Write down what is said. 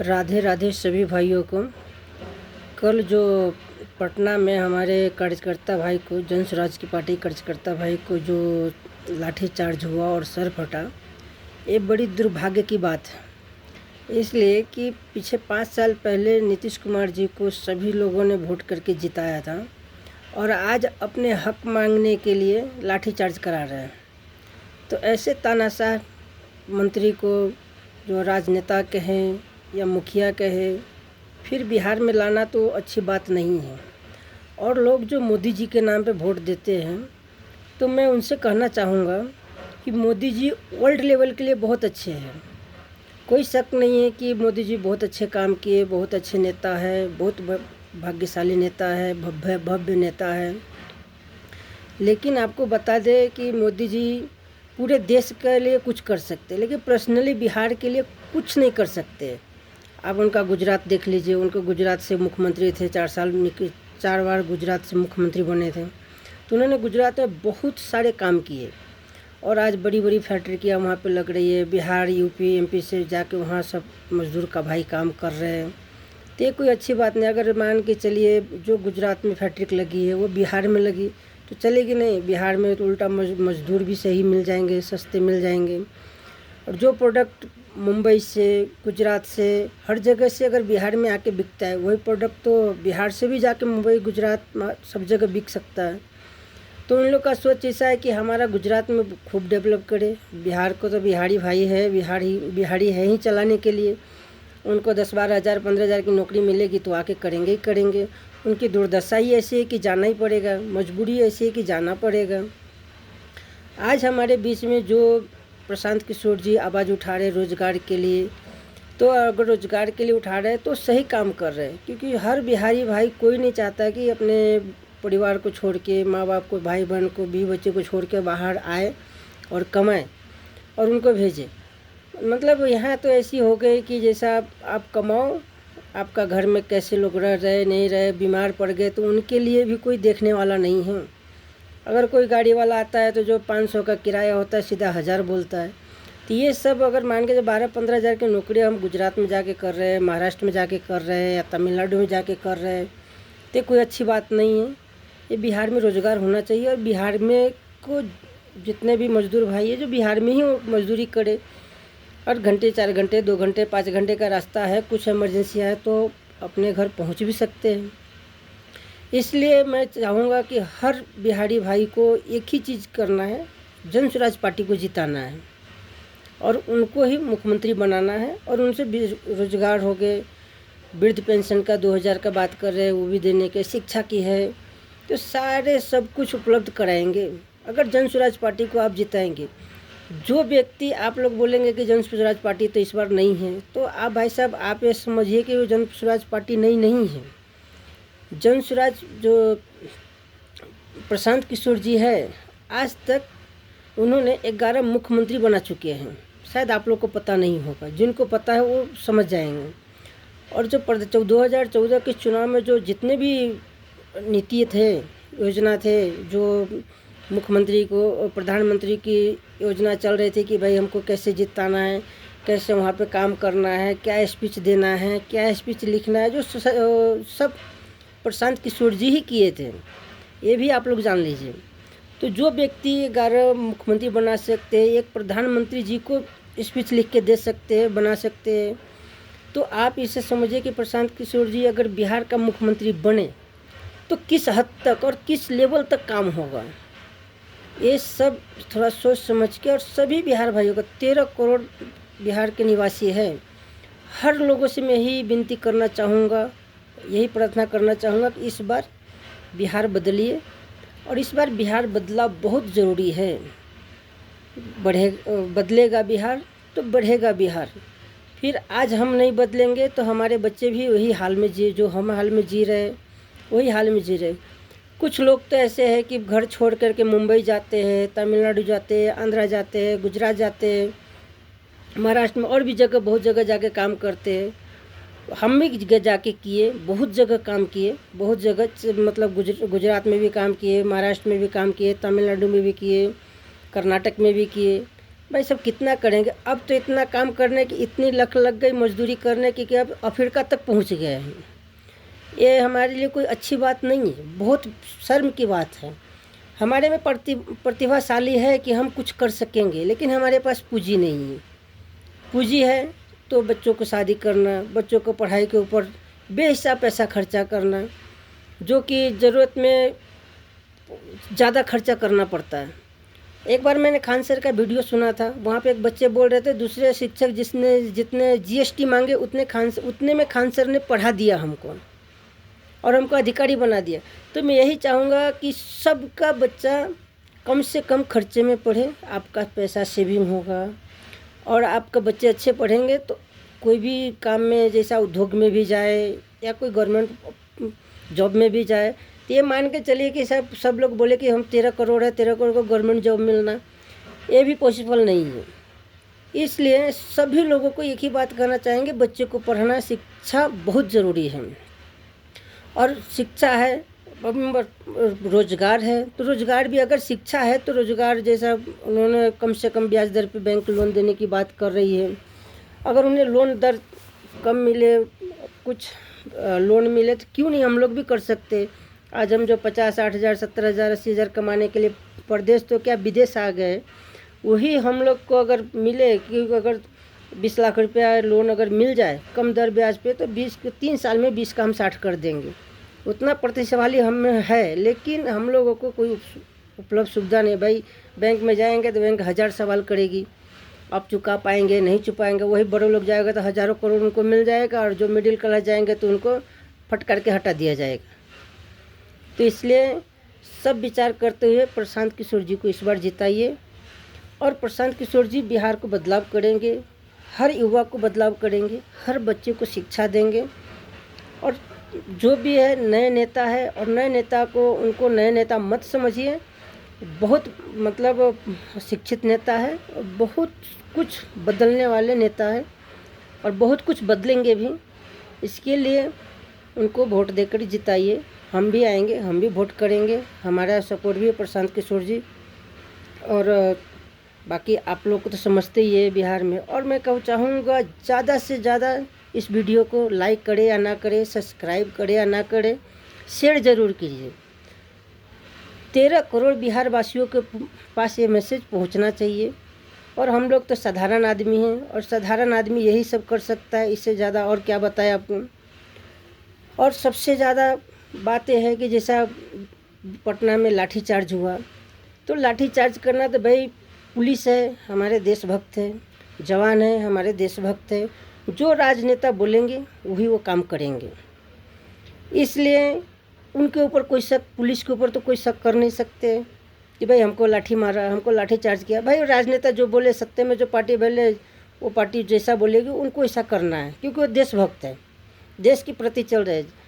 राधे राधे सभी भाइयों को। कल जो पटना में हमारे कार्यकर्ता भाई को, जन स्वराज की पार्टी कार्यकर्ता भाई को जो लाठीचार्ज हुआ और सर फटा, ये बड़ी दुर्भाग्य की बात है। इसलिए कि पीछे 5 साल पहले नीतीश कुमार जी को सभी लोगों ने वोट करके जिताया था और आज अपने हक मांगने के लिए लाठीचार्ज करा रहे हैं। तो ऐसे तानाशाह मंत्री को, जो राजनेता कहें या मुखिया कहे, फिर बिहार में लाना तो अच्छी बात नहीं है। और लोग जो मोदी जी के नाम पे वोट देते हैं, तो मैं उनसे कहना चाहूँगा कि मोदी जी वर्ल्ड लेवल के लिए बहुत अच्छे हैं। कोई शक नहीं है कि मोदी जी बहुत अच्छे काम किए, बहुत अच्छे नेता है, बहुत भाग्यशाली नेता है, भव्य नेता है। लेकिन आपको बता दें कि मोदी जी पूरे देश के लिए कुछ कर सकते, लेकिन पर्सनली बिहार के लिए कुछ नहीं कर सकते। आप उनका गुजरात देख लीजिए, उनको गुजरात से मुख्यमंत्री थे, 4 बार गुजरात से मुख्यमंत्री बने थे। तो उन्होंने गुजरात में बहुत सारे काम किए और आज बड़ी बड़ी फैक्ट्रियाँ वहाँ पे लग रही है। बिहार, यूपी, एमपी से जाके वहाँ सब मजदूर का भाई काम कर रहे हैं। तो ये कोई अच्छी बात नहीं। अगर मान के चलिए जो गुजरात में फैक्ट्री लगी है वो बिहार में लगी तो चलेगी नहीं। बिहार में तो उल्टा मजदूर भी सही मिल जाएंगे, सस्ते मिल जाएंगे। और जो प्रोडक्ट मुंबई से, गुजरात से, हर जगह से अगर बिहार में आके बिकता है, वही प्रोडक्ट तो बिहार से भी जाके मुंबई, गुजरात सब जगह बिक सकता है। तो उन लोग का सोच ऐसा है कि हमारा गुजरात में खूब डेवलप करे। बिहार को तो बिहारी भाई है, बिहारी है ही चलाने के लिए। उनको 10-12 हज़ार, 15 हज़ार की नौकरी मिलेगी तो आके करेंगे ही करेंगे। उनकी दुर्दशा ही ऐसी है कि जाना ही पड़ेगा, मजबूरी ऐसी है कि जाना पड़ेगा। आज हमारे बीच में जो प्रशांत किशोर जी आवाज़ उठा रहे रोज़गार के लिए, तो अगर रोज़गार के लिए उठा रहे हैं तो सही काम कर रहे हैं। क्योंकि हर बिहारी भाई कोई नहीं चाहता कि अपने परिवार को छोड़ के, माँ बाप को, भाई बहन को, बीवी बच्चे को छोड़ के बाहर आए और कमाएं और उनको भेजे। मतलब यहाँ तो ऐसी हो गई कि जैसा आप कमाओ, आपका घर में कैसे लोग रह रहे, नहीं रहे, बीमार पड़ गए तो उनके लिए भी कोई देखने वाला नहीं है। अगर कोई गाड़ी वाला आता है तो जो 500 का किराया होता है सीधा 1000 बोलता है। तो ये सब अगर मान के जो 12-15 हज़ार की नौकरी हम गुजरात में जाके कर रहे हैं, महाराष्ट्र में जाके कर रहे हैं या तमिलनाडु में जाके कर रहे हैं, तो कोई अच्छी बात नहीं है। ये बिहार में रोज़गार होना चाहिए और बिहार में को जितने भी मजदूर भाई है जो बिहार में ही मजदूरी करे। और घंटे, 4 घंटे, 2 घंटे, 5 घंटे का रास्ता है, कुछ इमरजेंसी है तो अपने घर पहुँच भी सकते हैं। इसलिए मैं चाहूँगा कि हर बिहारी भाई को एक ही चीज़ करना है, जन स्वराज पार्टी को जिताना है और उनको ही मुख्यमंत्री बनाना है। और उनसे रोजगार हो गए, वृद्ध पेंशन का 2000 का बात कर रहे हैं वो भी देने के, शिक्षा की है, तो सारे सब कुछ उपलब्ध कराएंगे अगर जन स्वराज पार्टी को आप जिताएंगे। जो व्यक्ति आप लोग बोलेंगे कि जन स्वराज पार्टी तो इस बार नहीं है, तो आप भाई साहब आप ये समझिए कि वो जन स्वराज पार्टी नहीं है। जन स्वराज जो प्रशांत किशोर जी है, आज तक उन्होंने 11 मुख्यमंत्री बना चुके हैं। शायद आप लोग को पता नहीं होगा, जिनको पता है वो समझ जाएंगे। और जो 2014 के चुनाव में जो जितने भी नीति थे, योजना थे, जो मुख्यमंत्री को, प्रधानमंत्री की योजना चल रही थी कि भाई हमको कैसे जिताना है, कैसे वहाँ पे काम करना है, क्या स्पीच देना है, क्या स्पीच लिखना है, जो सब प्रशांत किशोर जी ही किए थे। ये भी आप लोग जान लीजिए। तो जो व्यक्ति 11 मुख्यमंत्री बना सकते हैं, एक प्रधानमंत्री जी को स्पीच लिख के दे सकते हैं, बना सकते हैं, तो आप इसे समझिए कि प्रशांत किशोर जी अगर बिहार का मुख्यमंत्री बने तो किस हद तक और किस लेवल तक काम होगा। ये सब थोड़ा सोच समझ के, और सभी बिहार भाइयों का, 13 करोड़ बिहार के निवासी है, हर लोगों से मैं यही विनती करना चाहूँगा, यही प्रार्थना करना चाहूँगा कि इस बार बिहार बदलिए। और इस बार बिहार बदलाव बहुत ज़रूरी है। बदलेगा बिहार तो बढ़ेगा बिहार। फिर आज हम नहीं बदलेंगे तो हमारे बच्चे भी वही हाल में जो हम हाल में जी रहे, वही हाल में जी रहे। कुछ लोग तो ऐसे हैं कि घर छोड़ करके मुंबई जाते हैं, तमिलनाडु जाते हैं, आंध्रा जाते हैं, गुजरात जाते हैं, महाराष्ट्र में और भी जगह, बहुत जगह जाके काम करते हैं। हम भी जाके किए, बहुत जगह काम किए, बहुत जगह, मतलब गुजरात में भी काम किए, महाराष्ट्र में भी काम किए, तमिलनाडु में भी किए, कर्नाटक में भी किए। भाई सब कितना करेंगे। अब तो इतना काम करने की इतनी लक लग गई मजदूरी करने की कि अब अफ्रीका तक पहुंच गए हैं। ये हमारे लिए कोई अच्छी बात नहीं है, बहुत शर्म की बात है। हमारे में प्रतिभाशाली है कि हम कुछ कर सकेंगे, लेकिन हमारे पास पूंजी नहीं है। पूंजी है तो बच्चों को शादी करना, बच्चों को पढ़ाई के ऊपर बेहिसाब पैसा खर्चा करना, जो कि ज़रूरत में ज़्यादा खर्चा करना पड़ता है। एक बार मैंने खान सर का वीडियो सुना था, वहाँ पे एक बच्चे बोल रहे थे दूसरे शिक्षक जितने जीएसटी मांगे उतने में खान सर ने पढ़ा दिया हमको और हमको अधिकारी बना दिया। तो मैं यही चाहूँगा कि सबका बच्चा कम से कम खर्चे में पढ़े, आपका पैसा सेविंग होगा और आपका बच्चे अच्छे पढ़ेंगे तो कोई भी काम में, जैसा उद्योग में भी जाए या कोई गवर्नमेंट जॉब में भी जाए, तो ये मान के चलिए कि सब लोग बोले कि हम 13 करोड़ है, 13 करोड़ को गवर्नमेंट जॉब मिलना, ये भी पॉसिबल नहीं है। इसलिए सभी लोगों को एक ही बात कहना चाहेंगे, बच्चे को पढ़ना, शिक्षा बहुत ज़रूरी है। और शिक्षा है, रोज़गार है, तो रोज़गार भी अगर शिक्षा है तो रोज़गार, जैसा उन्होंने कम से कम ब्याज दर पे बैंक लोन देने की बात कर रही है। अगर उन्हें लोन दर कम मिले, कुछ लोन मिले, तो क्यों नहीं हम लोग भी कर सकते। आज हम जो 50-60 हज़ार, 70 हज़ार, 80 हज़ार कमाने के लिए परदेश तो क्या विदेश आ गए, वही हम लोग को अगर मिले कि अगर 20 लाख रुपया लोन अगर मिल जाए कम दर ब्याज पे, तो 3 साल में 20 का हम 60 कर देंगे। उतना प्रतिभाशाली हम में है, लेकिन हम लोगों को कोई उपलब्ध सुविधा नहीं। भाई बैंक में जाएंगे तो बैंक 1000 सवाल करेगी, आप चुका पाएंगे नहीं चुकाएंगे। वही बड़े लोग जाएगा तो हज़ारों करोड़ उनको मिल जाएगा, और जो मिडिल क्लास जाएंगे तो उनको फट करके हटा दिया जाएगा। तो इसलिए सब विचार करते हुए प्रशांत किशोर जी को इस बार जिताइए, और प्रशांत किशोर जी बिहार को बदलाव करेंगे, हर युवा को बदलाव करेंगे, हर बच्चे को शिक्षा देंगे। और जो भी है नए नेता है, और नए नेता को, उनको नए नेता मत समझिए, बहुत मतलब शिक्षित नेता है, बहुत कुछ बदलने वाले नेता है और बहुत कुछ बदलेंगे भी। इसके लिए उनको वोट देकर जिताइए। हम भी आएंगे, हम भी वोट करेंगे, हमारा सपोर्ट भी है प्रशांत किशोर जी। और बाकी आप लोग को तो समझते ही है बिहार में। और मैं चाहूँगा ज़्यादा से ज़्यादा इस वीडियो को लाइक करे या ना करे, सब्सक्राइब करे या ना करे, शेयर ज़रूर कीजिए। 13 करोड़ बिहार वासियों के पास ये मैसेज पहुंचना चाहिए। और हम लोग तो साधारण आदमी हैं, और साधारण आदमी यही सब कर सकता है, इससे ज़्यादा और क्या बताएं आपको। और सबसे ज़्यादा बात यह है कि जैसा पटना में लाठीचार्ज हुआ, तो लाठीचार्ज करना तो भाई पुलिस है, हमारे देशभक्त है, जवान है, हमारे देशभक्त है, जो राजनेता बोलेंगे वही वो काम करेंगे। इसलिए उनके ऊपर कोई शक, पुलिस के ऊपर तो कोई शक कर नहीं सकते कि भाई हमको लाठी मारा, हमको लाठी चार्ज किया। भाई राजनेता जो बोले, सत्ते में जो पार्टी बोले, वो पार्टी जैसा बोलेगी उनको ऐसा करना है, क्योंकि वो देशभक्त है, देश के प्रति चल रहे हैं।